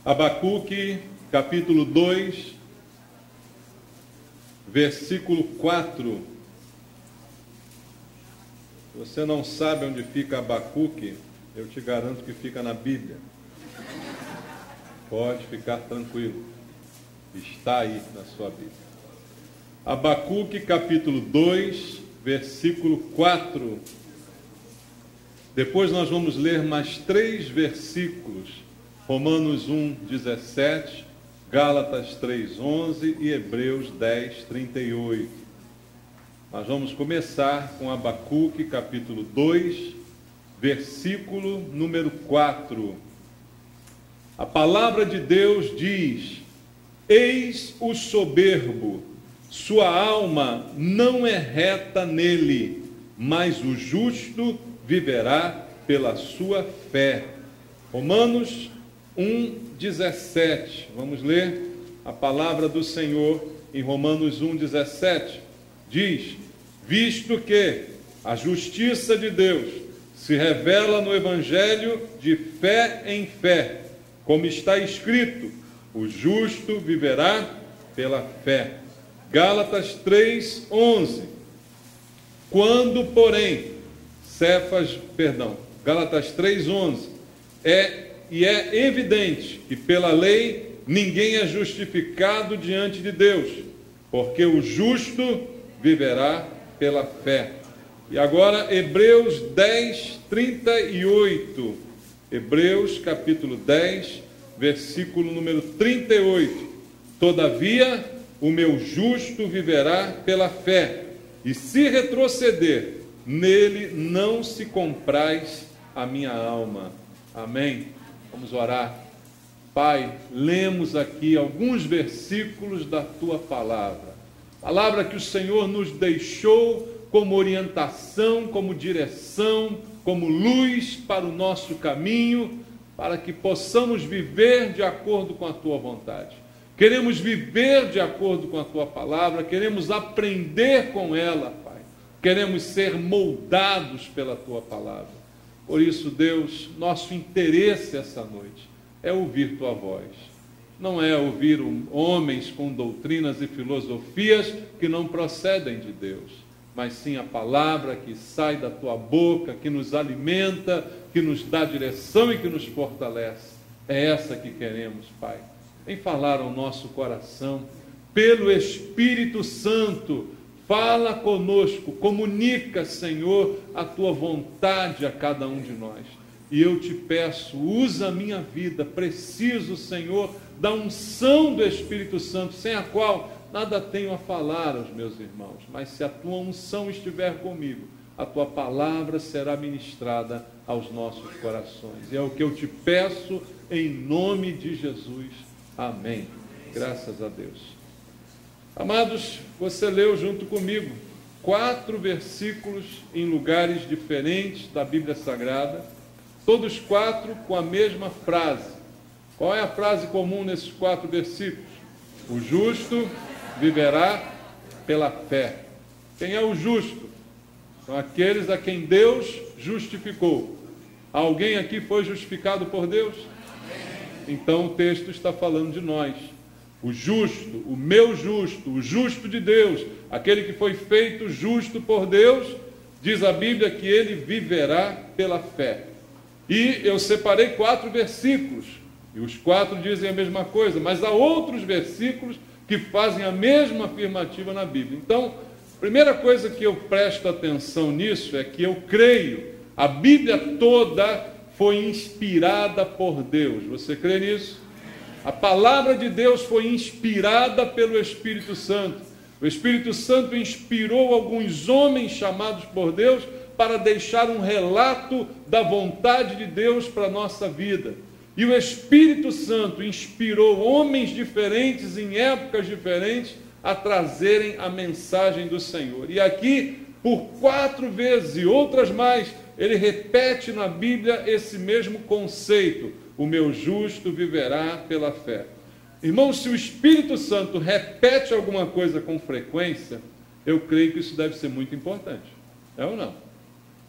Abacuque, capítulo 2, versículo 4. Se você não sabe onde fica Abacuque, eu te garanto que fica na Bíblia. Pode ficar tranquilo. Está aí na sua Bíblia. Abacuque, capítulo 2, versículo 4. Depois nós vamos ler mais 3 versículos. Romanos 1, 17, Gálatas 3, 11 e Hebreus 10, 38. Nós vamos começar com Abacuque, capítulo 2, versículo número 4. A palavra de Deus diz: eis o soberbo, sua alma não é reta nele, mas o justo viverá pela sua fé. Romanos 1:17. Vamos ler a palavra do Senhor em Romanos 1:17. Diz: visto que a justiça de Deus se revela no evangelho de fé em fé, como está escrito, o justo viverá pela fé. Gálatas 3:11. Quando, porém, Gálatas 3:11. É evidente que pela lei ninguém é justificado diante de Deus, porque o justo viverá pela fé. E agora Hebreus 10, 38. Hebreus capítulo 10, versículo número 38. Todavia o meu justo viverá pela fé, e se retroceder, nele não se compraz a minha alma. Amém. Vamos orar. Pai, lemos aqui alguns versículos da Tua palavra. Palavra que o Senhor nos deixou como orientação, como direção, como luz para o nosso caminho, para que possamos viver de acordo com a Tua vontade. Queremos viver de acordo com a Tua palavra, queremos aprender com ela, Pai. Queremos ser moldados pela Tua palavra. Por isso, Deus, nosso interesse essa noite é ouvir Tua voz. Não é ouvir homens com doutrinas e filosofias que não procedem de Deus, mas sim a palavra que sai da Tua boca, que nos alimenta, que nos dá direção e que nos fortalece. É essa que queremos, Pai. Vem falar ao nosso coração, pelo Espírito Santo. Fala conosco, comunica, Senhor, a Tua vontade a cada um de nós. E eu te peço, usa a minha vida, preciso, Senhor, da unção do Espírito Santo, sem a qual nada tenho a falar aos meus irmãos. Mas se a Tua unção estiver comigo, a Tua palavra será ministrada aos nossos corações. E é o que eu te peço em nome de Jesus. Amém. Graças a Deus. Amados, você leu junto comigo 4 versículos em lugares diferentes da Bíblia Sagrada, todos 4 com a mesma frase. Qual é a frase comum nesses 4 versículos? O justo viverá pela fé. Quem é o justo? São aqueles a quem Deus justificou. Alguém aqui foi justificado por Deus? Então o texto está falando de nós. O justo, o meu justo, o justo de Deus, aquele que foi feito justo por Deus, diz a Bíblia que ele viverá pela fé. E eu separei 4 versículos, e os 4 dizem a mesma coisa, mas há outros versículos que fazem a mesma afirmativa na Bíblia. Então, a primeira coisa que eu presto atenção nisso é que eu creio, a Bíblia toda foi inspirada por Deus. Você crê nisso? A palavra de Deus foi inspirada pelo Espírito Santo. O Espírito Santo inspirou alguns homens chamados por Deus para deixar um relato da vontade de Deus para a nossa vida. E o Espírito Santo inspirou homens diferentes, em épocas diferentes, a trazerem a mensagem do Senhor. E aqui, por 4 vezes e outras mais, ele repete na Bíblia esse mesmo conceito: o meu justo viverá pela fé. Irmãos, se o Espírito Santo repete alguma coisa com frequência, eu creio que isso deve ser muito importante. É ou não?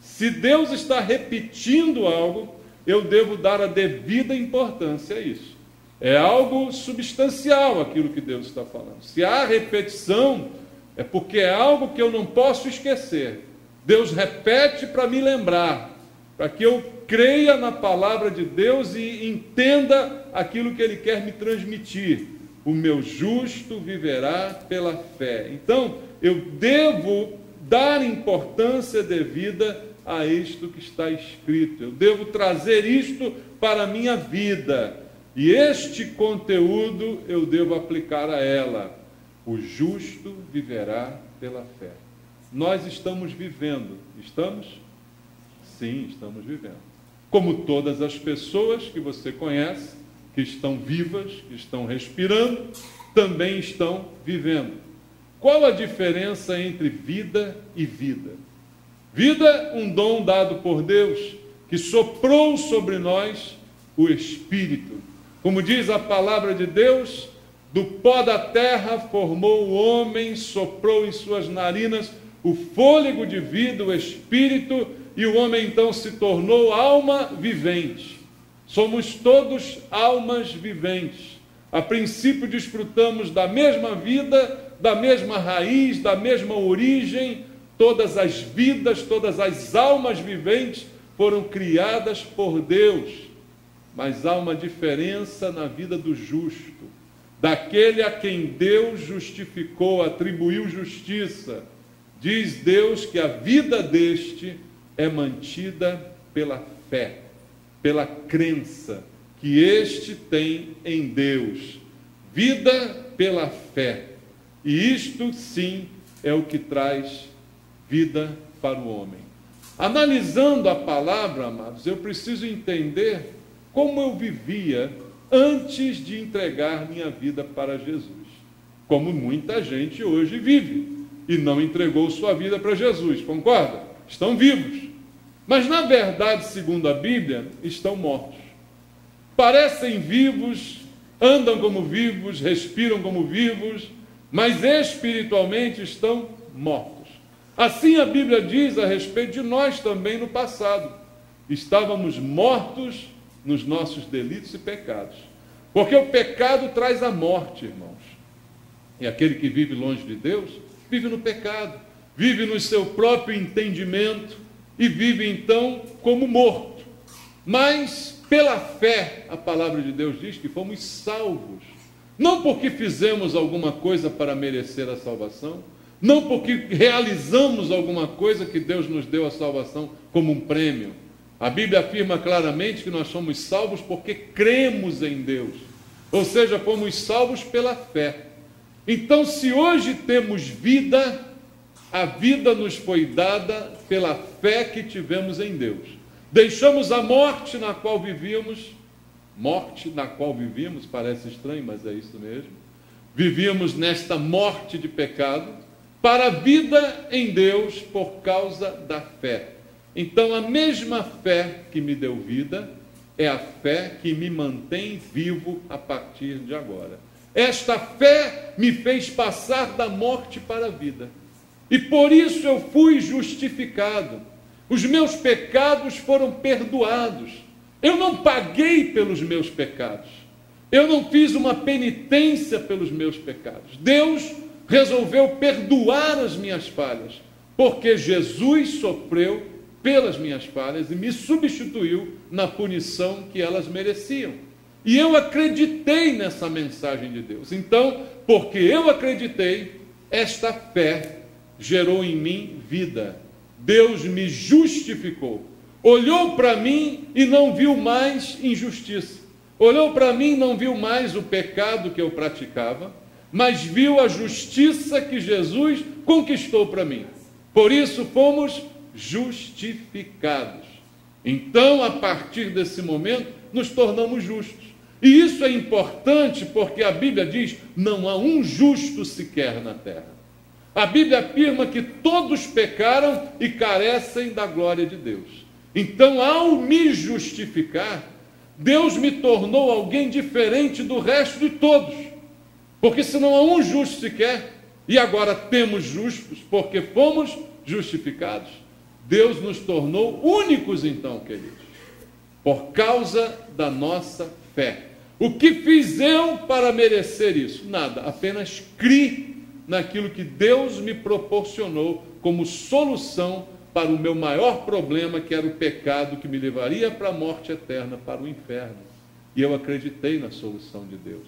Se Deus está repetindo algo, eu devo dar a devida importância a isso. É algo substancial aquilo que Deus está falando. Se há repetição, é porque é algo que eu não posso esquecer. Deus repete para me lembrar, para que eu creia na palavra de Deus e entenda aquilo que Ele quer me transmitir. O meu justo viverá pela fé. Então, eu devo dar importância devida a isto que está escrito. Eu devo trazer isto para a minha vida. E este conteúdo eu devo aplicar a ela. O justo viverá pela fé. Nós estamos vivendo. Estamos? Sim, estamos vivendo. Como todas as pessoas que você conhece, que estão vivas, que estão respirando, também estão vivendo. Qual a diferença entre vida e vida? Vida, um dom dado por Deus, que soprou sobre nós o Espírito. Como diz a palavra de Deus, do pó da terra formou o homem, soprou em suas narinas o fôlego de vida, o Espírito, e o homem então se tornou alma vivente. Somos todos almas viventes. A princípio desfrutamos da mesma vida, da mesma raiz, da mesma origem. Todas as vidas, todas as almas viventes foram criadas por Deus. Mas há uma diferença na vida do justo, daquele a quem Deus justificou, atribuiu justiça. Diz Deus que a vida deste é mantida pela fé, pela crença que este tem em Deus. Vida pela fé. E isto, sim, é o que traz vida para o homem. Analisando a palavra, amados, eu preciso entender como eu vivia antes de entregar minha vida para Jesus. Como muita gente hoje vive e não entregou sua vida para Jesus, concorda? Estão vivos. Mas, na verdade, segundo a Bíblia, estão mortos. Parecem vivos, andam como vivos, respiram como vivos, mas espiritualmente estão mortos. Assim a Bíblia diz a respeito de nós também no passado. Estávamos mortos nos nossos delitos e pecados. Porque o pecado traz a morte, irmãos. E aquele que vive longe de Deus, vive no pecado, vive no seu próprio entendimento e vive então como morto. Mas pela fé, a palavra de Deus diz que fomos salvos. Não porque fizemos alguma coisa para merecer a salvação, não porque realizamos alguma coisa que Deus nos deu a salvação como um prêmio. A Bíblia afirma claramente que nós somos salvos porque cremos em Deus. Ou seja, fomos salvos pela fé. Então, se hoje temos vida, a vida nos foi dada pela fé que tivemos em Deus. Deixamos a morte na qual vivíamos. Morte na qual vivíamos, parece estranho, mas é isso mesmo. Vivíamos nesta morte de pecado para a vida em Deus por causa da fé. Então, a mesma fé que me deu vida é a fé que me mantém vivo a partir de agora. Esta fé me fez passar da morte para a vida. E por isso eu fui justificado. Os meus pecados foram perdoados. Eu não paguei pelos meus pecados. Eu não fiz uma penitência pelos meus pecados. Deus resolveu perdoar as minhas falhas, porque Jesus sofreu pelas minhas falhas e me substituiu na punição que elas mereciam. E eu acreditei nessa mensagem de Deus. Então, porque eu acreditei, esta fé gerou em mim vida. Deus me justificou. Olhou para mim e não viu mais injustiça. Olhou para mim e não viu mais o pecado que eu praticava, mas viu a justiça que Jesus conquistou para mim. Por isso fomos justificados. Então, a partir desse momento, nos tornamos justos. E isso é importante porque a Bíblia diz: não há um justo sequer na terra. A Bíblia afirma que todos pecaram e carecem da glória de Deus. Então, ao me justificar, Deus me tornou alguém diferente do resto de todos. Porque se não há um justo sequer, e agora temos justos, porque fomos justificados, Deus nos tornou únicos então, queridos, por causa da nossa fé. O que fiz eu para merecer isso? Nada, apenas criei naquilo que Deus me proporcionou como solução para o meu maior problema, que era o pecado que me levaria para a morte eterna, para o inferno. E eu acreditei na solução de Deus.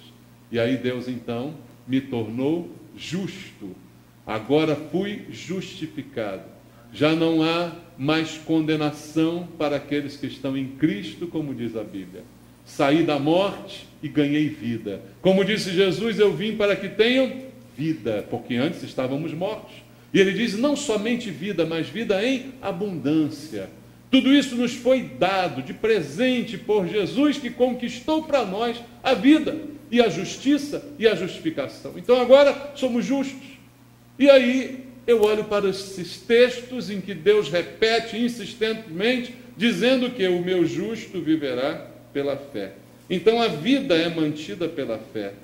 E aí Deus então me tornou justo. Agora fui justificado. Já não há mais condenação para aqueles que estão em Cristo, como diz a Bíblia. Saí da morte e ganhei vida. Como disse Jesus, eu vim para que tenham vida, porque antes estávamos mortos. E ele diz, não somente vida, mas vida em abundância. Tudo isso nos foi dado de presente por Jesus, que conquistou para nós a vida, e a justiça, e a justificação. Então agora somos justos. E aí eu olho para esses textos em que Deus repete insistentemente, dizendo que o meu justo viverá pela fé. Então a vida é mantida pela fé,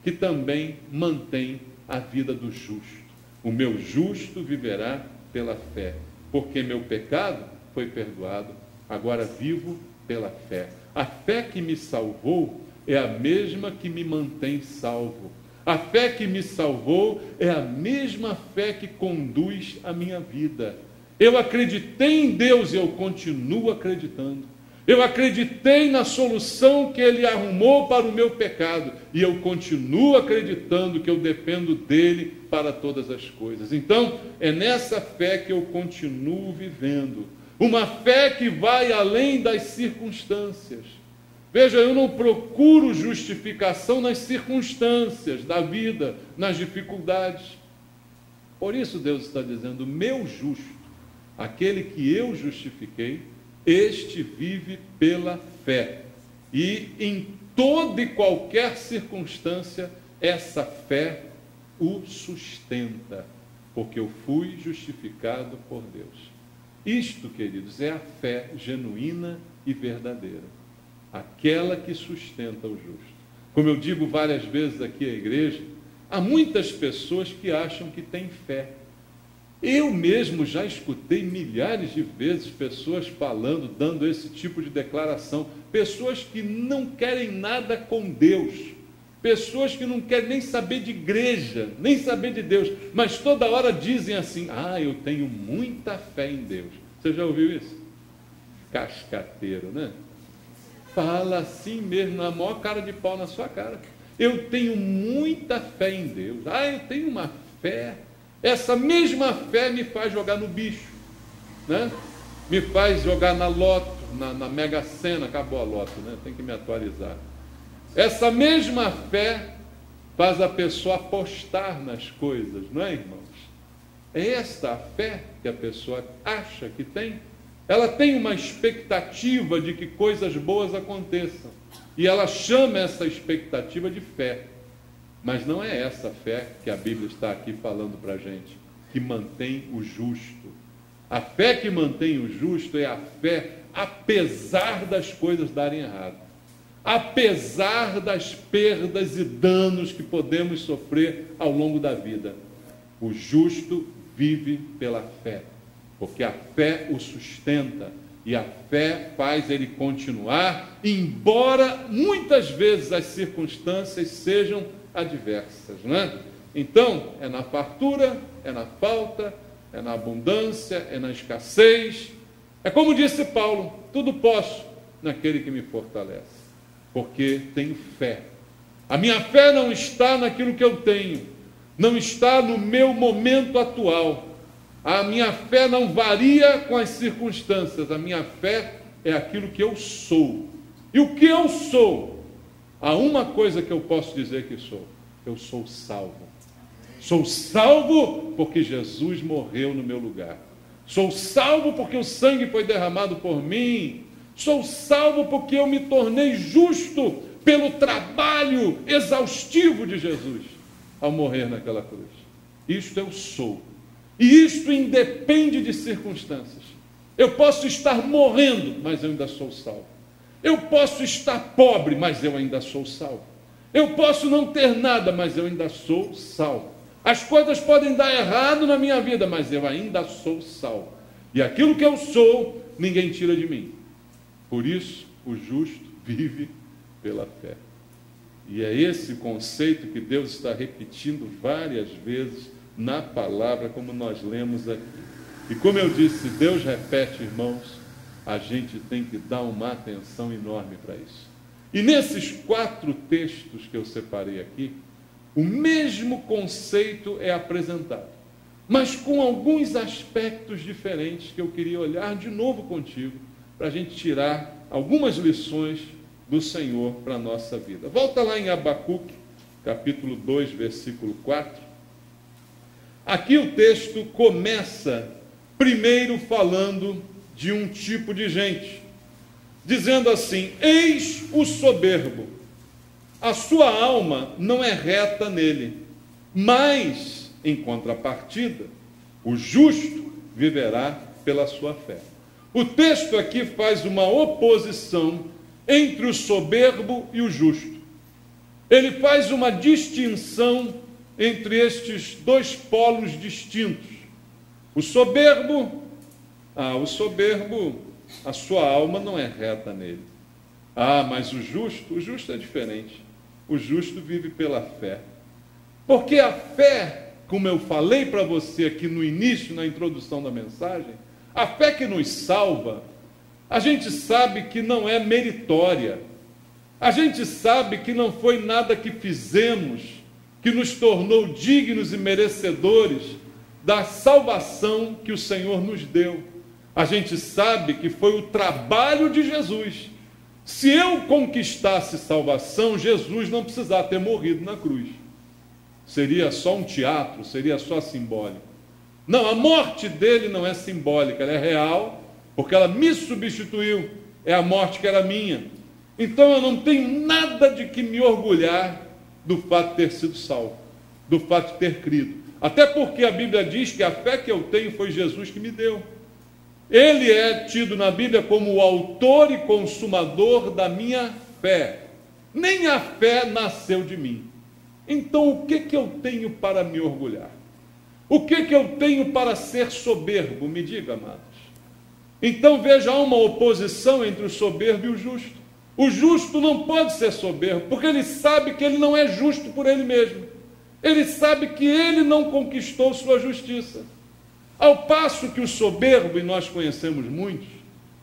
que também mantém a vida do justo. O meu justo viverá pela fé, porque meu pecado foi perdoado, agora vivo pela fé. A fé que me salvou é a mesma que me mantém salvo. A fé que me salvou é a mesma fé que conduz a minha vida. Eu acreditei em Deus e eu continuo acreditando. Eu acreditei na solução que Ele arrumou para o meu pecado. E eu continuo acreditando que eu dependo dEle para todas as coisas. Então, é nessa fé que eu continuo vivendo. Uma fé que vai além das circunstâncias. Veja, eu não procuro justificação nas circunstâncias da vida, nas dificuldades. Por isso Deus está dizendo, meu justo, aquele que eu justifiquei, este vive pela fé. E em toda e qualquer circunstância, essa fé o sustenta, porque eu fui justificado por Deus. Isto, queridos, é a fé genuína e verdadeira, aquela que sustenta o justo. Como eu digo várias vezes aqui à igreja, há muitas pessoas que acham que têm fé. Eu mesmo já escutei milhares de vezes pessoas falando, dando esse tipo de declaração. Pessoas que não querem nada com Deus. Pessoas que não querem nem saber de igreja, nem saber de Deus. Mas toda hora dizem assim, eu tenho muita fé em Deus. Você já ouviu isso? Cascateiro, né? Fala assim mesmo, na maior cara de pau na sua cara. Eu tenho muita fé em Deus. Eu tenho uma fé. Essa mesma fé me faz jogar no bicho, né? Me faz jogar na loto, na Mega Sena. Acabou a loto, né? Tem que me atualizar. Essa mesma fé faz a pessoa apostar nas coisas, não é, irmãos? É esta a fé que a pessoa acha que tem. Ela tem uma expectativa de que coisas boas aconteçam. E ela chama essa expectativa de fé. Mas não é essa fé que a Bíblia está aqui falando para a gente, que mantém o justo. A fé que mantém o justo é a fé apesar das coisas darem errado. Apesar das perdas e danos que podemos sofrer ao longo da vida. O justo vive pela fé, porque a fé o sustenta. E a fé faz ele continuar, embora muitas vezes as circunstâncias sejam adversas, não é? Então, é na fartura, é na falta, é na abundância, é na escassez. É como disse Paulo, tudo posso naquele que me fortalece, porque tenho fé. A minha fé não está naquilo que eu tenho, não está no meu momento atual. A minha fé não varia com as circunstâncias, a minha fé é aquilo que eu sou. E o que eu sou? Há uma coisa que eu posso dizer que sou: eu sou salvo. Sou salvo porque Jesus morreu no meu lugar. Sou salvo porque o sangue foi derramado por mim. Sou salvo porque eu me tornei justo pelo trabalho exaustivo de Jesus ao morrer naquela cruz. Isto eu sou. E isto independe de circunstâncias. Eu posso estar morrendo, mas eu ainda sou salvo. Eu posso estar pobre, mas eu ainda sou salvo. Eu posso não ter nada, mas eu ainda sou salvo. As coisas podem dar errado na minha vida, mas eu ainda sou salvo. E aquilo que eu sou, ninguém tira de mim. Por isso, o justo vive pela fé. E é esse conceito que Deus está repetindo várias vezes na palavra, como nós lemos aqui. E como eu disse, Deus repete, irmãos, a gente tem que dar uma atenção enorme para isso. E nesses 4 textos que eu separei aqui, o mesmo conceito é apresentado, mas com alguns aspectos diferentes que eu queria olhar de novo contigo, para a gente tirar algumas lições do Senhor para a nossa vida. Volta lá em Abacuque, capítulo 2, versículo 4. Aqui o texto começa primeiro falando de um tipo de gente, dizendo assim: eis o soberbo, a sua alma não é reta nele, mas, em contrapartida, o justo viverá pela sua fé. O texto aqui faz uma oposição entre o soberbo e o justo. Ele faz uma distinção entre estes 2 polos distintos. O soberbo, a sua alma não é reta nele. Mas o justo é diferente. O justo vive pela fé. Porque a fé, como eu falei para você aqui no início, na introdução da mensagem, a fé que nos salva, a gente sabe que não é meritória. A gente sabe que não foi nada que fizemos que nos tornou dignos e merecedores da salvação que o Senhor nos deu. A gente sabe que foi o trabalho de Jesus. Se eu conquistasse salvação, Jesus não precisava ter morrido na cruz. Seria só um teatro, seria só simbólico. Não, a morte dele não é simbólica, ela é real, porque ela me substituiu, é a morte que era minha. Então eu não tenho nada de que me orgulhar do fato de ter sido salvo, do fato de ter crido. Até porque a Bíblia diz que a fé que eu tenho foi Jesus que me deu. Ele é tido na Bíblia como o autor e consumador da minha fé. Nem a fé nasceu de mim. Então o que eu tenho para me orgulhar? O que eu tenho para ser soberbo? Me diga, amados. Então veja, há uma oposição entre o soberbo e o justo. O justo não pode ser soberbo, porque ele sabe que ele não é justo por ele mesmo. Ele sabe que ele não conquistou sua justiça. Ao passo que o soberbo, e nós conhecemos muitos,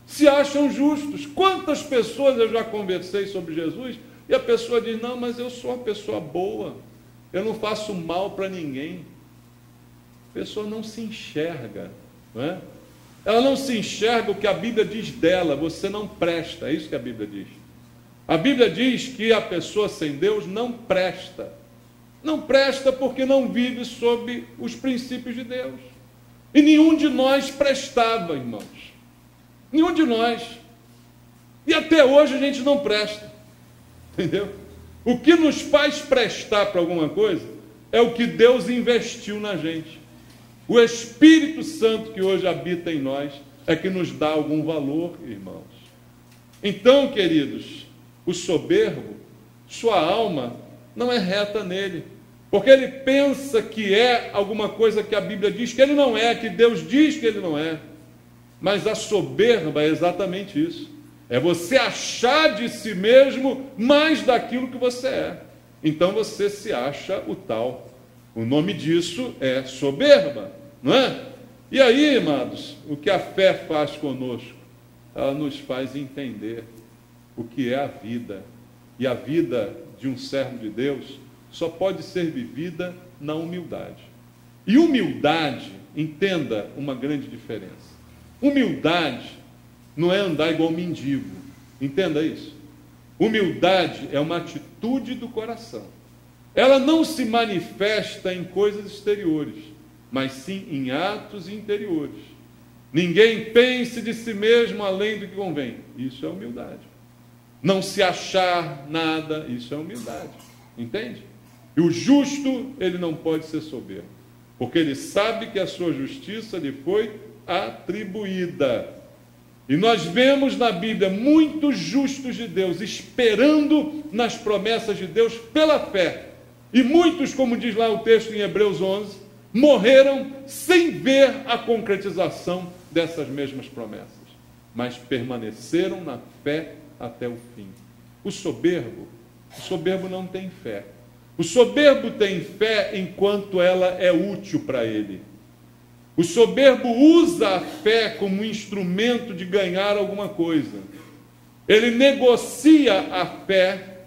se acham justos. Quantas pessoas eu já conversei sobre Jesus, e a pessoa diz: não, mas eu sou uma pessoa boa, eu não faço mal para ninguém. A pessoa não se enxerga, não é? Ela não se enxerga o que a Bíblia diz dela: você não presta. É isso que a Bíblia diz. A Bíblia diz que a pessoa sem Deus não presta. Não presta porque não vive sob os princípios de Deus. E nenhum de nós prestava, irmãos. Nenhum de nós. E até hoje a gente não presta. Entendeu? O que nos faz prestar para alguma coisa é o que Deus investiu na gente. O Espírito Santo que hoje habita em nós é que nos dá algum valor, irmãos. Então, queridos, o soberbo, sua alma não é reta nele, porque ele pensa que é alguma coisa que a Bíblia diz que ele não é, que Deus diz que ele não é. Mas a soberba é exatamente isso. É você achar de si mesmo mais daquilo que você é. Então você se acha o tal. O nome disso é soberba, não é? E aí, amados, o que a fé faz conosco? Ela nos faz entender o que é a vida. E a vida de um servo de Deus só pode ser vivida na humildade. E humildade, entenda uma grande diferença. Humildade não é andar igual mendigo. Entenda isso. Humildade é uma atitude do coração. Ela não se manifesta em coisas exteriores, mas sim em atos interiores. Ninguém pense de si mesmo além do que convém. Isso é humildade. Não se achar nada, isso é humildade. Entende? E o justo, ele não pode ser soberbo, porque ele sabe que a sua justiça lhe foi atribuída. E nós vemos na Bíblia muitos justos de Deus esperando nas promessas de Deus pela fé. E muitos, como diz lá o texto em Hebreus 11, morreram sem ver a concretização dessas mesmas promessas, mas permaneceram na fé até o fim. O soberbo O soberbo não tem fé. O soberbo tem fé enquanto ela é útil para ele. O soberbo usa a fé como instrumento de ganhar alguma coisa. Ele negocia a fé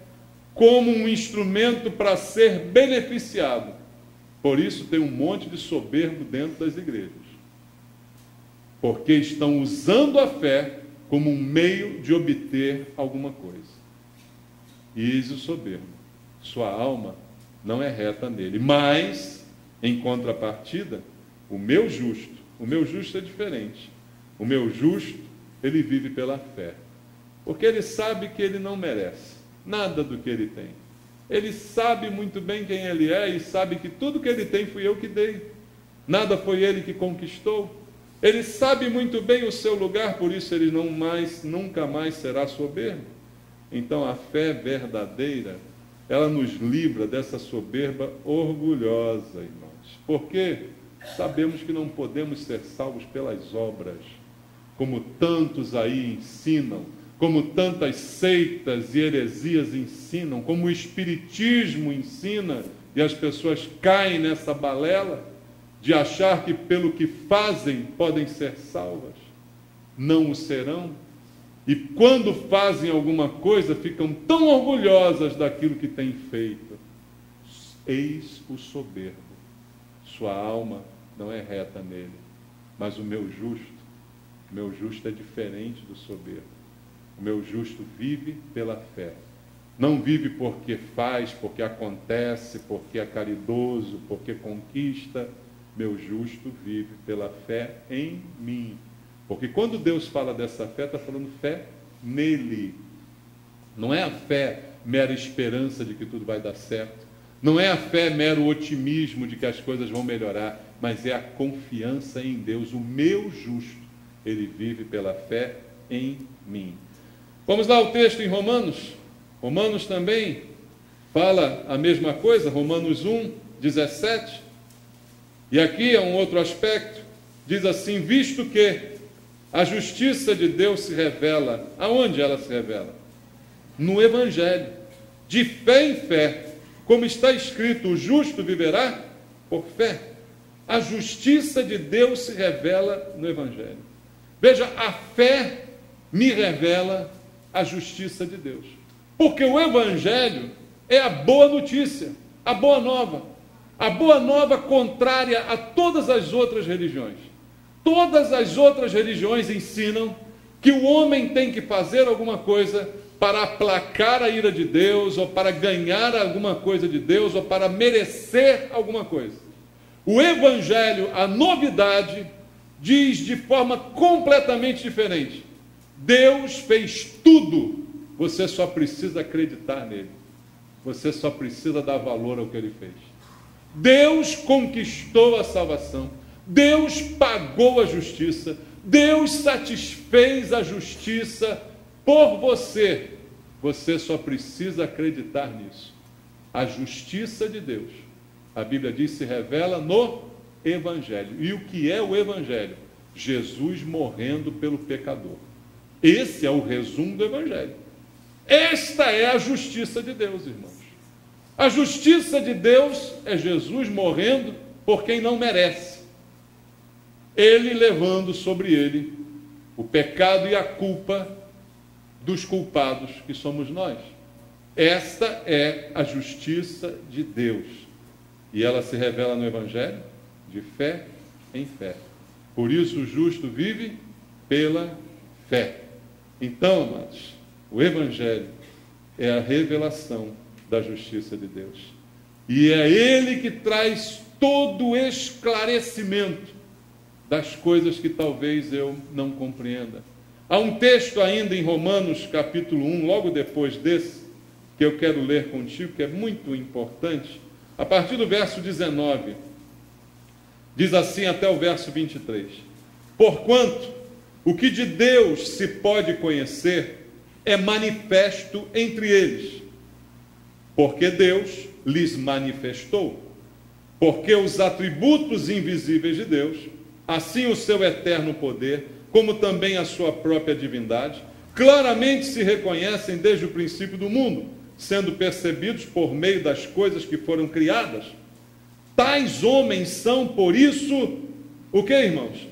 como um instrumento para ser beneficiado. Por isso tem um monte de soberbo dentro das igrejas. Porque estão usando a fé como um meio de obter alguma coisa. E eis o soberbo. Sua alma não é reta nele. Mas, em contrapartida, o meu justo é diferente. O meu justo, ele vive pela fé. Porque ele sabe que ele não merece nada do que ele tem. Ele sabe muito bem quem ele é e sabe que tudo que ele tem fui eu que dei. Nada foi ele que conquistou. Ele sabe muito bem o seu lugar, por isso ele nunca mais será soberbo. Então a fé verdadeira, ela nos livra dessa soberba orgulhosa, irmãos. Porque sabemos que não podemos ser salvos pelas obras, como tantos aí ensinam, como tantas seitas e heresias ensinam, como o espiritismo ensina, e as pessoas caem nessa balela de achar que pelo que fazem podem ser salvas. Não o serão. E quando fazem alguma coisa, ficam tão orgulhosas daquilo que têm feito. Eis o soberbo. Sua alma não é reta nele. Mas o meu justo é diferente do soberbo. O meu justo vive pela fé. Não vive porque faz, porque acontece, porque é caridoso, porque conquista. Meu justo vive pela fé em mim. Porque quando Deus fala dessa fé, está falando fé nele. Não é a fé mera esperança de que tudo vai dar certo. Não é a fé mero otimismo de que as coisas vão melhorar. Mas é a confiança em Deus. O meu justo, ele vive pela fé em mim. Vamos lá o texto em Romanos. Romanos também fala a mesma coisa. Romanos 1, 17. E aqui é um outro aspecto, diz assim, visto que a justiça de Deus se revela, aonde ela se revela? No Evangelho, de fé em fé, como está escrito, o justo viverá por fé. A justiça de Deus se revela no Evangelho. Veja, a fé me revela a justiça de Deus. Porque o Evangelho é a boa notícia, a boa nova. A boa nova contrária a todas as outras religiões. Todas as outras religiões ensinam que o homem tem que fazer alguma coisa para aplacar a ira de Deus, ou para ganhar alguma coisa de Deus, ou para merecer alguma coisa. O Evangelho, a novidade, diz de forma completamente diferente. Deus fez tudo, você só precisa acreditar nele. Você só precisa dar valor ao que ele fez. Deus conquistou a salvação, Deus pagou a justiça, Deus satisfez a justiça por você. Você só precisa acreditar nisso. A justiça de Deus, a Bíblia diz, se revela no Evangelho. E o que é o Evangelho? Jesus morrendo pelo pecador. Esse é o resumo do Evangelho. Esta é a justiça de Deus, irmãos. A justiça de Deus é Jesus morrendo por quem não merece. Ele levando sobre ele o pecado e a culpa dos culpados que somos nós. Esta é a justiça de Deus. E ela se revela no Evangelho de fé em fé. Por isso o justo vive pela fé. Então, amados, o Evangelho é a revelação da justiça de Deus. E é ele que traz todo o esclarecimento das coisas que talvez eu não compreenda. Há um texto ainda em Romanos capítulo 1, logo depois desse, que eu quero ler contigo, que é muito importante. A partir do verso 19, diz assim até o verso 23. Porquanto o que de Deus se pode conhecer é manifesto entre eles, porque Deus lhes manifestou. Porque os atributos invisíveis de Deus, assim o seu eterno poder, como também a sua própria divindade, claramente se reconhecem desde o princípio do mundo, sendo percebidos por meio das coisas que foram criadas. Tais homens são, por isso, o que, irmãos?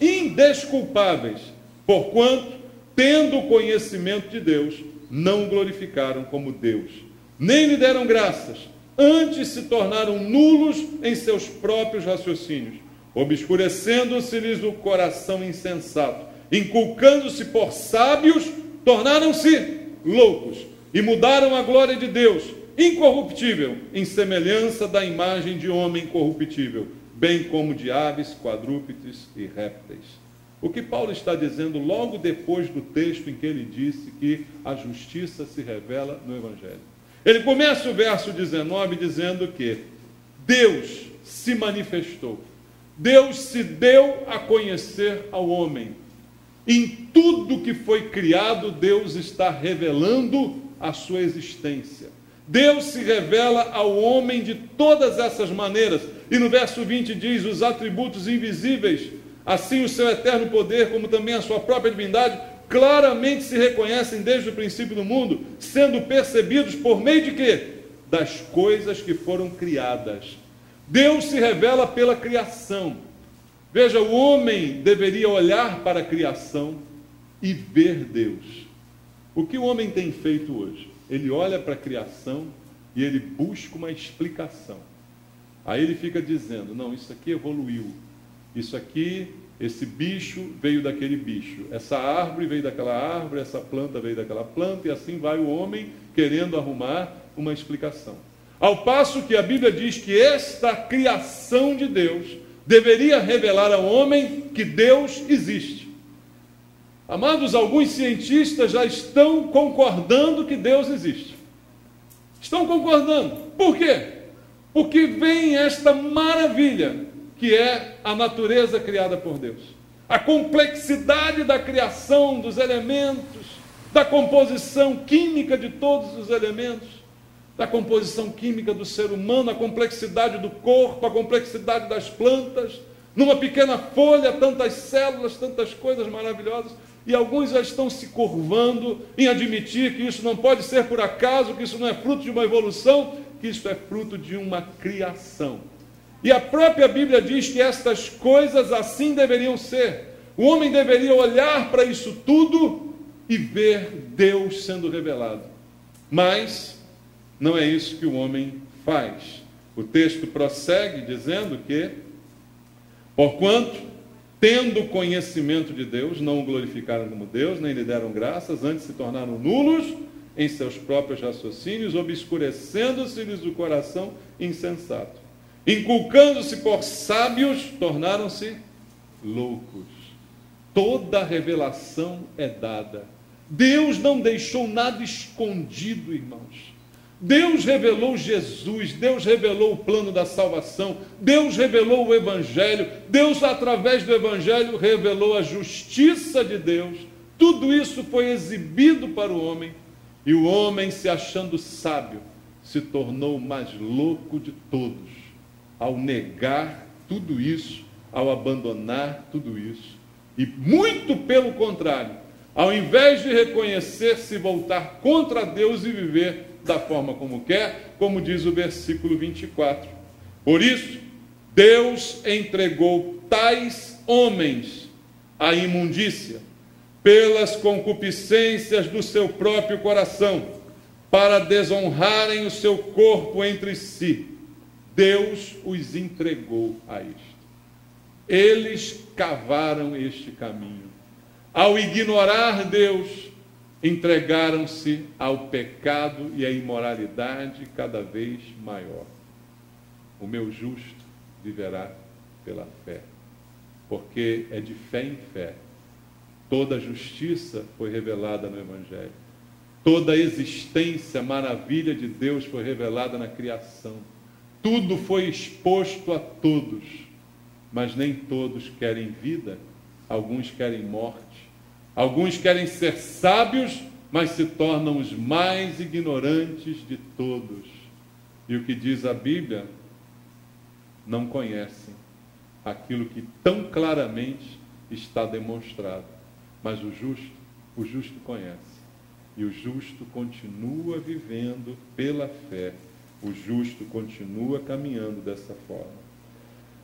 Indesculpáveis, porquanto, tendo conhecimento de Deus, não o glorificaram como Deus, nem lhe deram graças, antes se tornaram nulos em seus próprios raciocínios, obscurecendo-se-lhes o coração insensato, inculcando-se por sábios, tornaram-se loucos, e mudaram a glória de Deus, incorruptível, em semelhança da imagem de homem corruptível, bem como de aves, quadrúpedes e répteis. O que Paulo está dizendo logo depois do texto em que ele disse que a justiça se revela no Evangelho? Ele começa o verso 19 dizendo que Deus se manifestou, Deus se deu a conhecer ao homem. Em tudo que foi criado, Deus está revelando a sua existência. Deus se revela ao homem de todas essas maneiras. E no verso 20 diz, os atributos invisíveis, assim o seu eterno poder, como também a sua própria divindade, claramente se reconhecem desde o princípio do mundo, sendo percebidos por meio de quê? Das coisas que foram criadas. Deus se revela pela criação. Veja, o homem deveria olhar para a criação e ver Deus. O que o homem tem feito hoje? Ele olha para a criação e ele busca uma explicação. Aí ele fica dizendo, não, isso aqui evoluiu. Isso aqui, esse bicho veio daquele bicho. Essa árvore veio daquela árvore, essa planta veio daquela planta, e assim vai o homem querendo arrumar uma explicação. Ao passo que a Bíblia diz que esta criação de Deus deveria revelar ao homem que Deus existe. Amados, alguns cientistas já estão concordando que Deus existe. Estão concordando. Por quê? Porque vem esta maravilha que é a natureza criada por Deus. A complexidade da criação dos elementos, da composição química de todos os elementos, da composição química do ser humano, a complexidade do corpo, a complexidade das plantas, numa pequena folha, tantas células, tantas coisas maravilhosas, e alguns já estão se curvando em admitir que isso não pode ser por acaso, que isso não é fruto de uma evolução, que isso é fruto de uma criação. E a própria Bíblia diz que estas coisas assim deveriam ser. O homem deveria olhar para isso tudo e ver Deus sendo revelado. Mas não é isso que o homem faz. O texto prossegue dizendo que, porquanto, tendo conhecimento de Deus, não o glorificaram como Deus, nem lhe deram graças, antes se tornaram nulos em seus próprios raciocínios, obscurecendo-se-lhes o coração insensato. Inculcando-se por sábios, tornaram-se loucos. Toda revelação é dada. Deus não deixou nada escondido, irmãos. Deus revelou Jesus, Deus revelou o plano da salvação, Deus revelou o Evangelho, Deus, através do Evangelho, revelou a justiça de Deus. Tudo isso foi exibido para o homem, e o homem, se achando sábio, se tornou o mais louco de todos, ao negar tudo isso, ao abandonar tudo isso. E muito pelo contrário, ao invés de reconhecer, se voltar contra Deus e viver da forma como quer, como diz o versículo 24. Por isso, Deus entregou tais homens à imundícia, pelas concupiscências do seu próprio coração, para desonrarem o seu corpo entre si. Deus os entregou a isto. Eles cavaram este caminho. Ao ignorar Deus, entregaram-se ao pecado e à imoralidade cada vez maior. O meu justo viverá pela fé, porque é de fé em fé. Toda a justiça foi revelada no Evangelho. Toda a existência, maravilha de Deus foi revelada na criação. Tudo foi exposto a todos, mas nem todos querem vida, alguns querem morte. Alguns querem ser sábios, mas se tornam os mais ignorantes de todos. E o que diz a Bíblia? Não conhecem aquilo que tão claramente está demonstrado. Mas o justo conhece. E o justo continua vivendo pela fé. O justo continua caminhando dessa forma.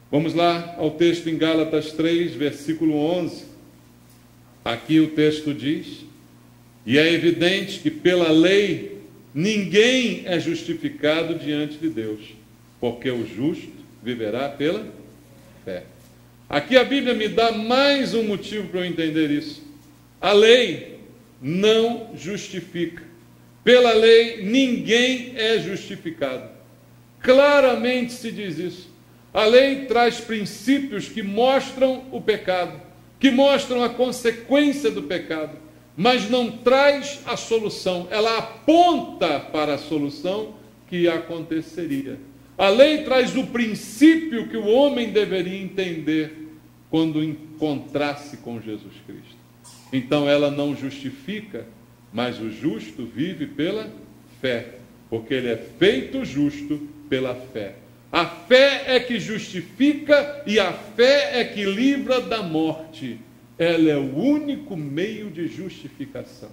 Vamos lá ao texto em Gálatas 3, versículo 11. Aqui o texto diz: e é evidente que pela lei ninguém é justificado diante de Deus, porque o justo viverá pela fé. Aqui a Bíblia me dá mais um motivo para eu entender isso. A lei não justifica. Pela lei ninguém é justificado. Claramente se diz isso. A lei traz princípios que mostram o pecado, que mostram a consequência do pecado, mas não traz a solução. Ela aponta para a solução que aconteceria. A lei traz o princípio que o homem deveria entender quando encontrasse com Jesus Cristo. Então ela não justifica, mas o justo vive pela fé, porque ele é feito justo pela fé. A fé é que justifica e a fé é que livra da morte. Ela é o único meio de justificação.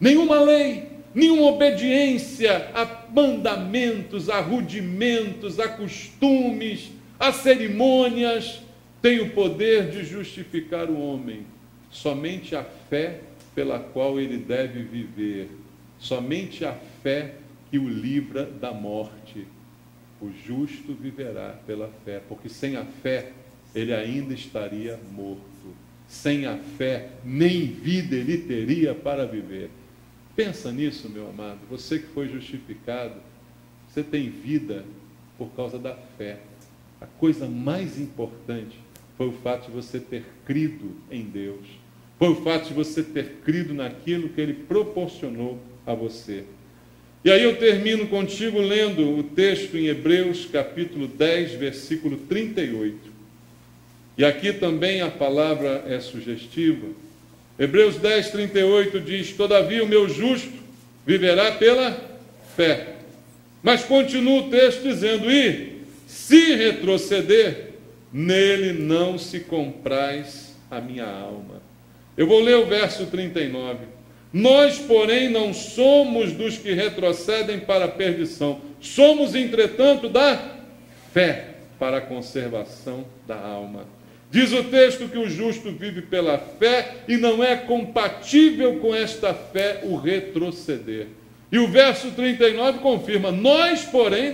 Nenhuma lei, nenhuma obediência a mandamentos, a rudimentos, a costumes, a cerimônias tem o poder de justificar o homem. Somente a fé pela qual ele deve viver. Somente a fé que o livra da morte. O justo viverá pela fé, porque sem a fé ele ainda estaria morto. Sem a fé, nem vida ele teria para viver. Pensa nisso, meu amado. Você que foi justificado, você tem vida por causa da fé. A coisa mais importante foi o fato de você ter crido em Deus. Foi o fato de você ter crido naquilo que Ele proporcionou a você. E aí eu termino contigo lendo o texto em Hebreus, capítulo 10, versículo 38. E aqui também a palavra é sugestiva. Hebreus 10, 38 diz: todavia o meu justo viverá pela fé. Mas continua o texto dizendo: e se retroceder, nele não se compraz a minha alma. Eu vou ler o verso 39. Nós, porém, não somos dos que retrocedem para a perdição. Somos, entretanto, da fé para a conservação da alma. Diz o texto que o justo vive pela fé e não é compatível com esta fé o retroceder. E o verso 39 confirma: nós, porém,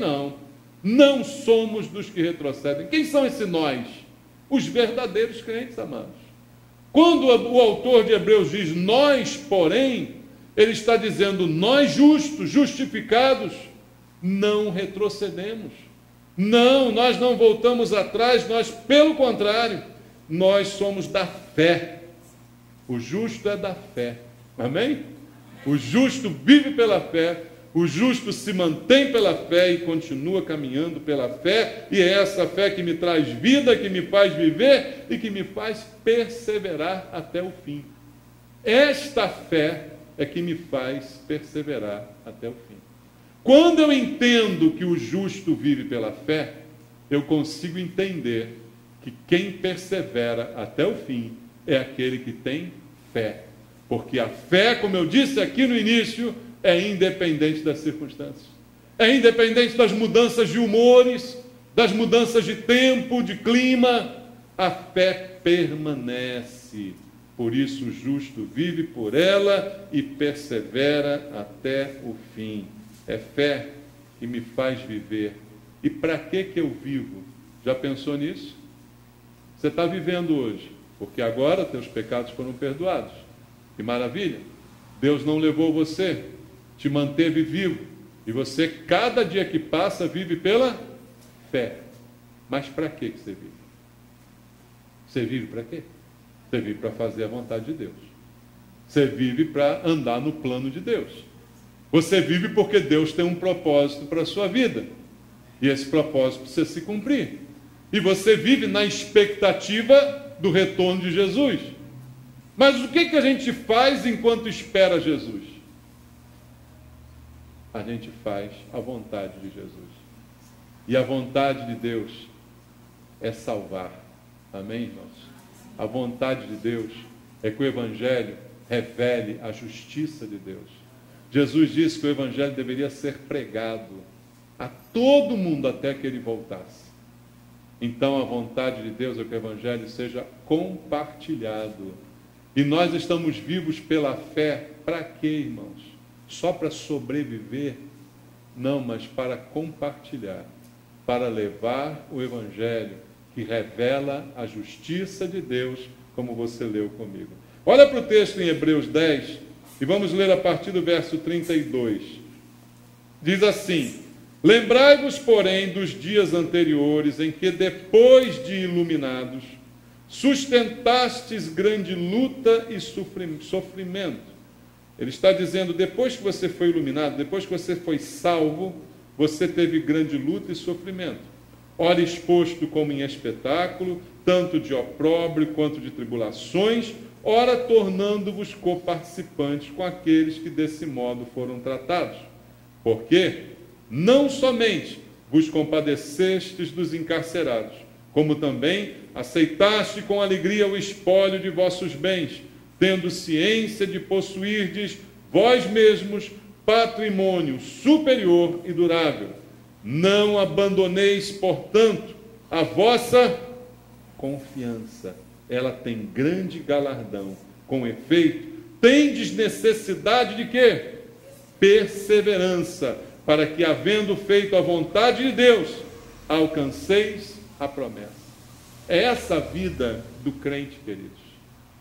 não somos dos que retrocedem. Quem são esses nós? Os verdadeiros crentes, amados. Quando o autor de Hebreus diz nós, porém, ele está dizendo nós justos, justificados, não retrocedemos. Não, nós não voltamos atrás, nós, pelo contrário, nós somos da fé. O justo é da fé. Amém? O justo vive pela fé, o justo se mantém pela fé e continua caminhando pela fé, e é essa fé que me traz vida, que me faz viver e que me faz perseverar até o fim. Esta fé é que me faz perseverar até o fim. Quando eu entendo que o justo vive pela fé, eu consigo entender que quem persevera até o fim é aquele que tem fé. Porque a fé, como eu disse aqui no início, é independente das circunstâncias. É independente das mudanças de humores, das mudanças de tempo, de clima. A fé permanece. Por isso o justo vive por ela e persevera até o fim. É fé que me faz viver. E para que eu vivo? Já pensou nisso? Você está vivendo hoje, porque agora teus pecados foram perdoados. Que maravilha! Deus não levou você, te manteve vivo. E você, cada dia que passa, vive pela fé. Mas para que você vive? Você vive para quê? Você vive para fazer a vontade de Deus. Você vive para andar no plano de Deus. Você vive porque Deus tem um propósito para a sua vida. E esse propósito precisa se cumprir. E você vive na expectativa do retorno de Jesus. Mas o que a gente faz enquanto espera Jesus? A gente faz a vontade de Jesus. E a vontade de Deus é salvar. Amém, irmãos? A vontade de Deus é que o Evangelho revele a justiça de Deus. Jesus disse que o Evangelho deveria ser pregado a todo mundo até que ele voltasse. Então a vontade de Deus é que o Evangelho seja compartilhado. E nós estamos vivos pela fé, para quê, irmãos? Só para sobreviver? Não, mas para compartilhar, para levar o Evangelho que revela a justiça de Deus, como você leu comigo. Olha para o texto em Hebreus 10 e vamos ler a partir do verso 32. Diz assim: lembrai-vos, porém, dos dias anteriores, em que, depois de iluminados, sustentastes grande luta e sofrimento. Ele está dizendo, depois que você foi iluminado, depois que você foi salvo, você teve grande luta e sofrimento. Ora exposto como em espetáculo, tanto de opróbrio quanto de tribulações, ora tornando-vos coparticipantes com aqueles que desse modo foram tratados. Porque não somente vos compadecestes dos encarcerados, como também aceitaste com alegria o espólio de vossos bens, tendo ciência de possuirdes vós mesmos patrimônio superior e durável. Não abandoneis, portanto, a vossa confiança. Ela tem grande galardão. Com efeito, tendes necessidade de quê? Perseverança, para que, havendo feito a vontade de Deus, alcanceis a promessa. É essa a vida do crente, queridos.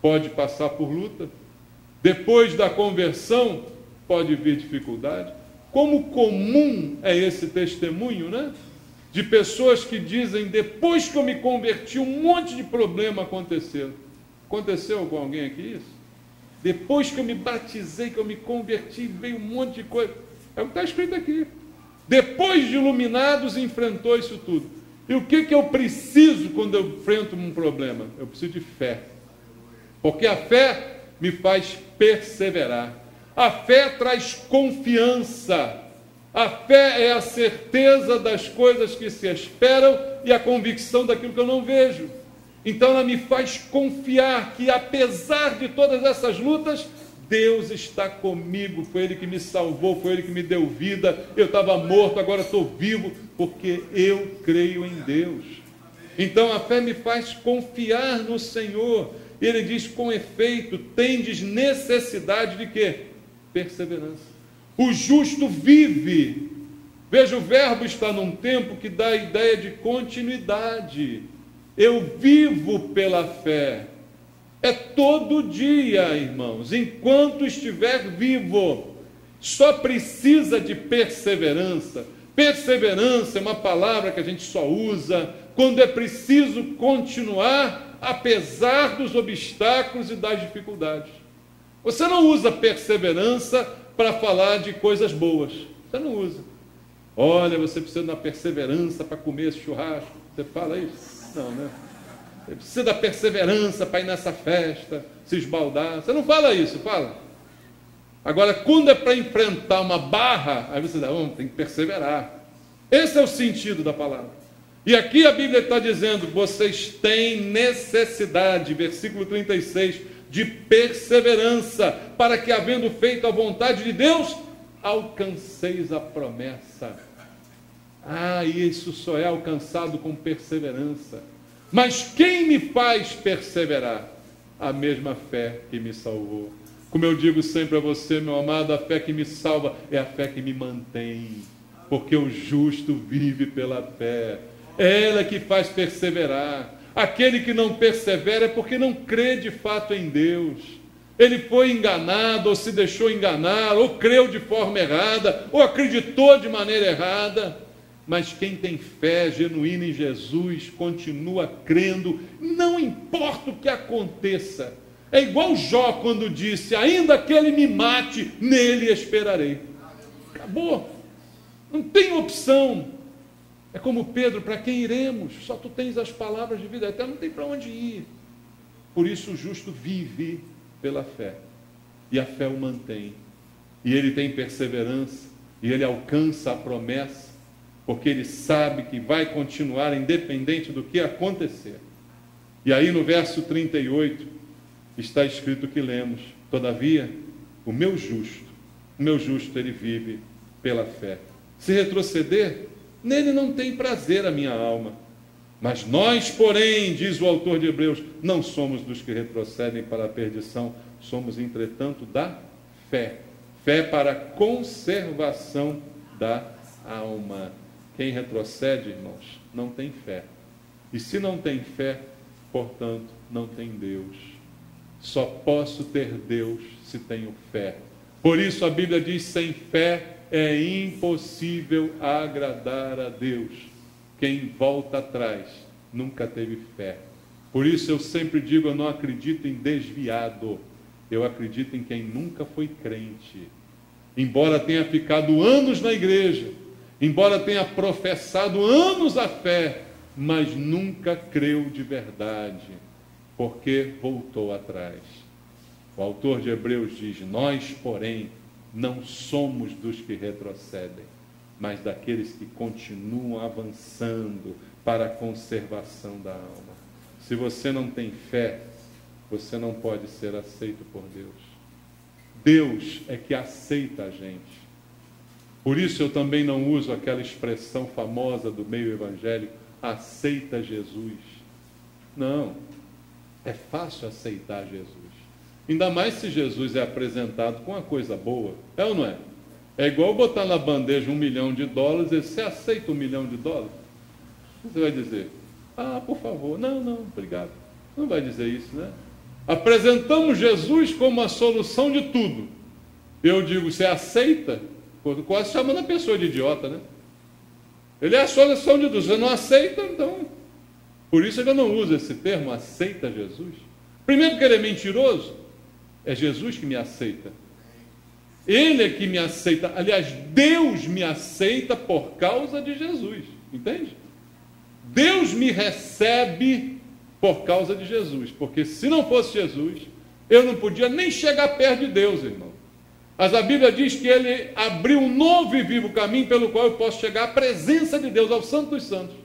Pode passar por luta. Depois da conversão, pode vir dificuldade. Como comum é esse testemunho, né? De pessoas que dizem, depois que eu me converti, um monte de problema aconteceu. Aconteceu com alguém aqui isso? Depois que eu me batizei, que eu me converti, veio um monte de coisa. É o que está escrito aqui. Depois de iluminados, enfrentou isso tudo. E o que eu preciso quando eu enfrento um problema? Eu preciso de fé. Porque a fé me faz perseverar. A fé traz confiança. A fé é a certeza das coisas que se esperam e a convicção daquilo que eu não vejo. Então ela me faz confiar que, apesar de todas essas lutas, Deus está comigo. Foi Ele que me salvou, foi Ele que me deu vida. Eu estava morto, agora estou vivo, porque eu creio em Deus. Então a fé me faz confiar no Senhor. E Ele diz, com efeito, tendes necessidade de quê? Perseverança. O justo vive. Veja, o verbo está num tempo que dá a ideia de continuidade. Eu vivo pela fé. É todo dia, irmãos, enquanto estiver vivo. Só precisa de perseverança. Perseverança é uma palavra que a gente só usa quando é preciso continuar, apesar dos obstáculos e das dificuldades. Você não usa perseverança para falar de coisas boas. Você não usa. Olha, você precisa da perseverança para comer esse churrasco. Você fala isso? Não, né? Você precisa da perseverança para ir nessa festa, se esbaldar. Você não fala isso, fala. Agora, quando é para enfrentar uma barra, aí você diz, tem que perseverar. Esse é o sentido da palavra. E aqui a Bíblia está dizendo, vocês têm necessidade, versículo 36, de perseverança, para que, havendo feito a vontade de Deus, alcanceis a promessa. E isso só é alcançado com perseverança. Mas quem me faz perseverar? A mesma fé que me salvou. Como eu digo sempre a você, meu amado, a fé que me salva é a fé que me mantém, porque o justo vive pela fé. É ela que faz perseverar. Aquele que não persevera é porque não crê de fato em Deus. Ele foi enganado, ou se deixou enganar, ou creu de forma errada, ou acreditou de maneira errada. Mas quem tem fé genuína em Jesus, continua crendo, não importa o que aconteça. É igual Jó quando disse, ainda que ele me mate, nele esperarei. Acabou. Não tem opção. É como Pedro, para quem iremos? Só tu tens as palavras de vida eterna, não tem para onde ir. Por isso o justo vive pela fé. E a fé o mantém. E ele tem perseverança. E ele alcança a promessa. Porque ele sabe que vai continuar independente do que acontecer. E aí no verso 38 está escrito que lemos, todavia, o meu justo o meu justo, ele vive pela fé. Se retroceder, nele não tem prazer a minha alma. Mas nós, porém, diz o autor de Hebreus, não somos dos que retrocedem para a perdição, somos, entretanto, da fé. Fé para a conservação da alma. Quem retrocede, irmãos, não tem fé. E se não tem fé, portanto, não tem Deus. Só posso ter Deus se tenho fé. Por isso a Bíblia diz, sem fé é impossível agradar a Deus. Quem volta atrás nunca teve fé. Por isso eu sempre digo, eu não acredito em desviado. Eu acredito em quem nunca foi crente. Embora tenha ficado anos na igreja, embora tenha professado anos a fé, mas nunca creu de verdade, porque voltou atrás. O autor de Hebreus diz, nós, porém, não somos dos que retrocedem, mas daqueles que continuam avançando para a conservação da alma. Se você não tem fé, você não pode ser aceito por Deus. Deus é que aceita a gente. Por isso eu também não uso aquela expressão famosa do meio evangélico, aceita Jesus. Não, é fácil aceitar Jesus. Ainda mais se Jesus é apresentado com uma coisa boa. É ou não é? É igual botar na bandeja $1 milhão e dizer, você aceita $1 milhão? Você vai dizer, por favor, não, obrigado. Não vai dizer isso, né? Apresentamos Jesus como a solução de tudo. Eu digo, você aceita? Quase chamando a pessoa de idiota, né? Ele é a solução de tudo. Você não aceita, então... Por isso que eu não uso esse termo, aceita Jesus. Primeiro porque ele é mentiroso. É Jesus que me aceita. Ele é que me aceita. Aliás, Deus me aceita por causa de Jesus. Entende? Deus me recebe por causa de Jesus. Porque se não fosse Jesus, eu não podia nem chegar perto de Deus, irmão. Mas a Bíblia diz que ele abriu um novo e vivo caminho pelo qual eu posso chegar à presença de Deus, ao Santo dos Santos.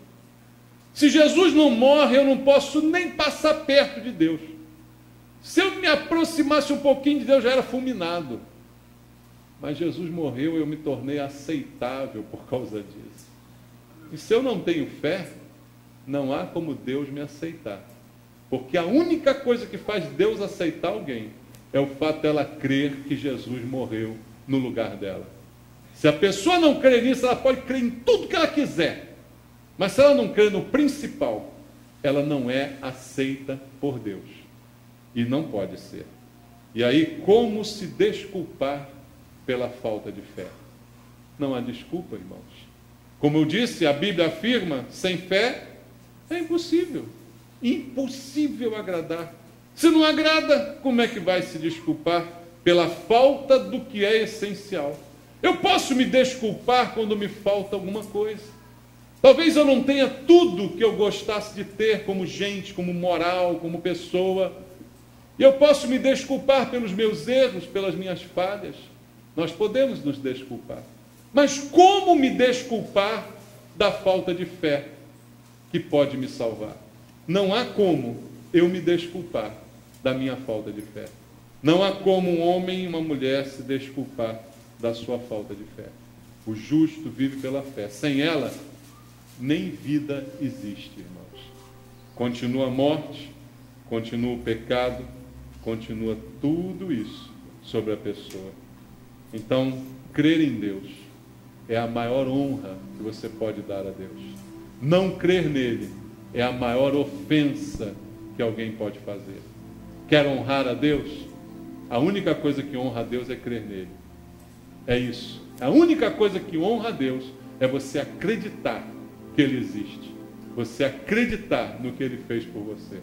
Se Jesus não morre, eu não posso nem passar perto de Deus. Se eu me aproximasse um pouquinho de Deus, já era fulminado. Mas Jesus morreu e eu me tornei aceitável por causa disso. E se eu não tenho fé, não há como Deus me aceitar. Porque a única coisa que faz Deus aceitar alguém é o fato dela crer que Jesus morreu no lugar dela. Se a pessoa não crer nisso, ela pode crer em tudo que ela quiser. Mas se ela não crer no principal, ela não é aceita por Deus. E não pode ser. E aí, como se desculpar pela falta de fé? Não há desculpa, irmãos. Como eu disse, a Bíblia afirma, sem fé é impossível. Impossível agradar. Se não agrada, como é que vai se desculpar pela falta do que é essencial? Eu posso me desculpar quando me falta alguma coisa. Talvez eu não tenha tudo que eu gostasse de ter como gente, como moral, como pessoa. E eu posso me desculpar pelos meus erros, pelas minhas falhas. Nós podemos nos desculpar. Mas como me desculpar da falta de fé que pode me salvar? Não há como eu me desculpar da minha falta de fé. Não há como um homem e uma mulher se desculpar da sua falta de fé. O justo vive pela fé. Sem ela, nem vida existe, irmãos. Continua a morte, continua o pecado, continua tudo isso sobre a pessoa. Então, crer em Deus é a maior honra que você pode dar a Deus. Não crer nele é a maior ofensa que alguém pode fazer. Quer honrar a Deus? A única coisa que honra a Deus é crer nele. É isso. A única coisa que honra a Deus é você acreditar que ele existe. Você acreditar no que ele fez por você.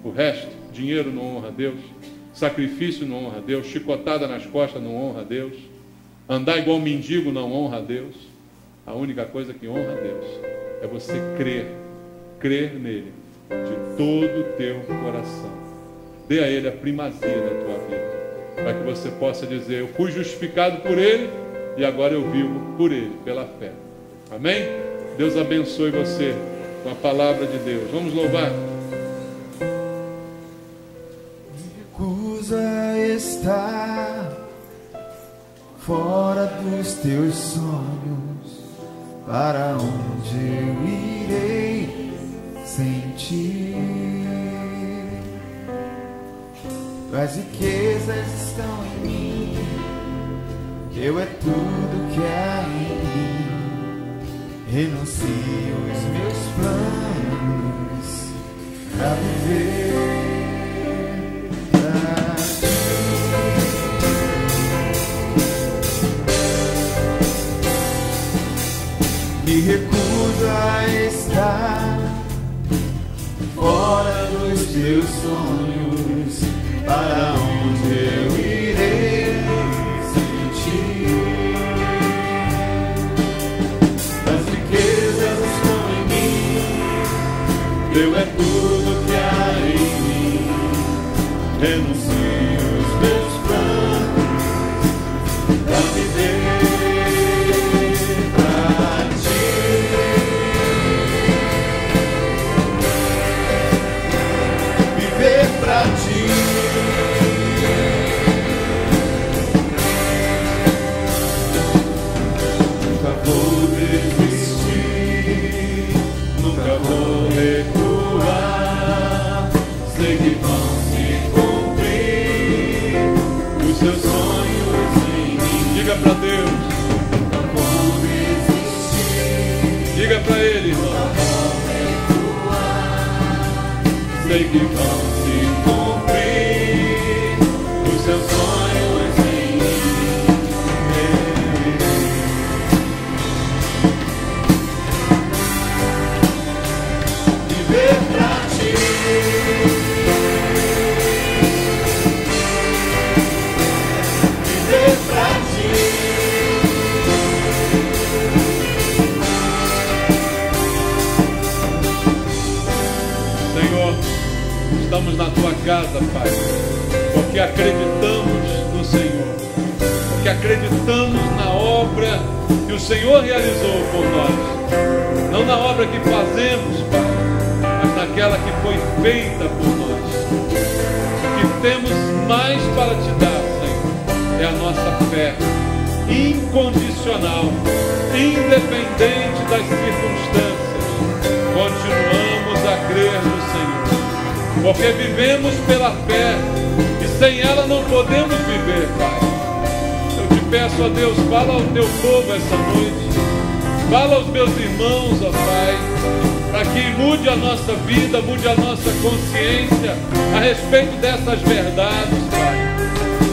O resto, dinheiro não honra a Deus, sacrifício não honra a Deus, chicotada nas costas não honra a Deus, andar igual mendigo não honra a Deus. A única coisa que honra a Deus é você crer nele de todo o teu coração. Dê a ele a primazia da tua vida, para que você possa dizer, eu fui justificado por ele e agora eu vivo por ele, pela fé. Amém? Deus abençoe você com a palavra de Deus. Vamos louvar. Me recusa a estar fora dos teus sonhos, para onde eu irei sem ti? Tuas riquezas estão em mim, teu é tudo que há em mim. Renuncio os meus planos pra viver pra ti. Me recuso a estar fora dos teus sonhos, para onde eu irei sem ti? As riquezas estão em mim, teu é tudo que há em mim. Renuncio os meus planos pra viver pra ti. Viver pra ti. Nunca vou desistir, nunca vou recuar. Sei que vão se cumprir os seus sonhos em mim. Diga pra Deus. Nunca vou desistir. Diga pra Ele, irmão. Sei que vão se cumprir os seus sonhos em mim. Viver pra ti. Viver pra ti. Senhor, estamos na tua casa, Pai, porque acreditamos no Senhor, porque acreditamos na obra que o Senhor realizou por nós, não na obra que fazemos, Pai, mas naquela que foi feita por nós. O que temos mais para te dar, Senhor, é a nossa fé incondicional, independente das circunstâncias. Continuamos a crer no Senhor, porque vivemos pela fé e sem ela não podemos viver, Pai. Eu te peço, ó Deus, fala ao teu povo essa noite, fala aos meus irmãos, ó Pai, para que mude a nossa vida, mude a nossa consciência a respeito dessas verdades, Pai.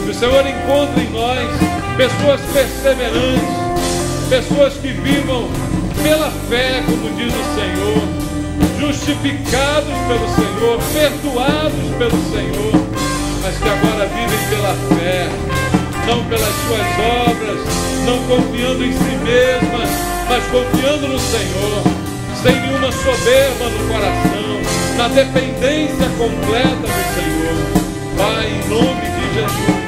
Que o Senhor encontre em nós pessoas perseverantes, pessoas que vivam pela fé, como diz o Senhor, justificados pelo Senhor, perdoados pelo Senhor, mas que agora vivem pela fé, não pelas suas obras, não confiando em si mesmas, mas confiando no Senhor, sem nenhuma soberba no coração, na dependência completa do Senhor. Pai, em nome de Jesus,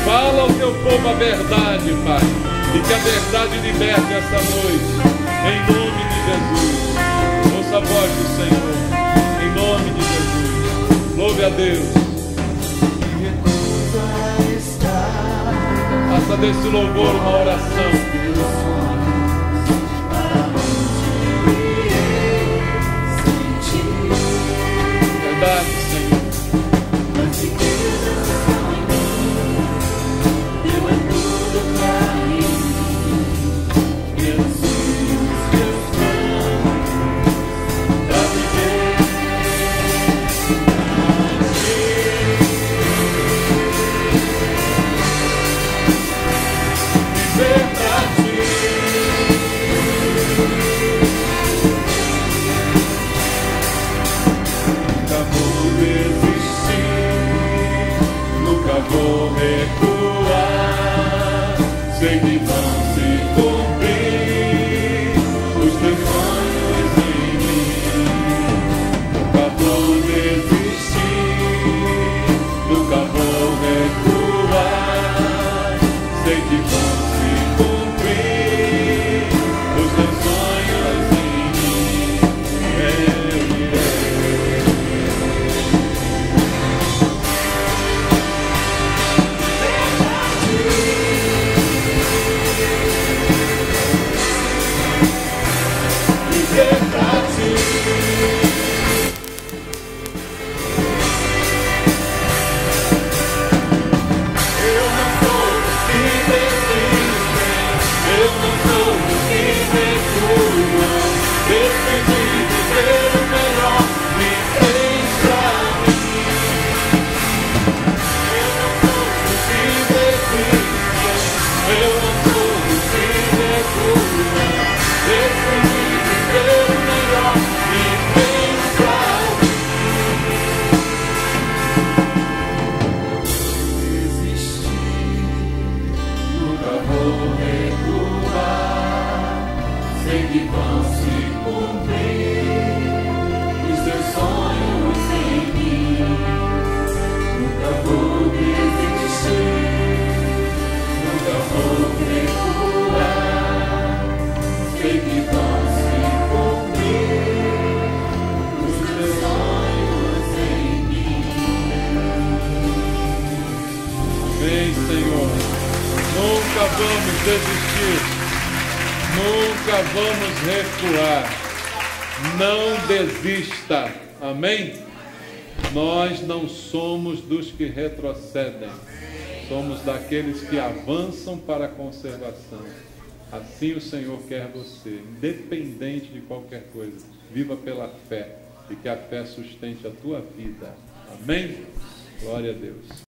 fala ao teu povo a verdade, Pai, e que a verdade liberte essa noite, em nome de Jesus. Ouça a voz do Senhor, em nome de Jesus. Louve a Deus. Faça desse louvor uma oração. Verdade, Senhor. Vou recuar, sei que vão se cumprir os teus sonhos em mim. Nunca vou desistir, nunca vou recuar, sei que vão se cumprir os teus sonhos em mim. vou recuar, sei que vão se cumprir os teus sonhos em mim. Nunca vou desistir, nunca vou recuar, sei que vão se cumprir os teus sonhos em mim. Amém, Senhor. Nunca vamos desistir, nunca vamos recuar. Não desista. Amém? Nós não somos dos que retrocedem, somos daqueles que avançam para a conservação. Assim o Senhor quer você, independente de qualquer coisa. Viva pela fé e que a fé sustente a tua vida. Amém? Glória a Deus.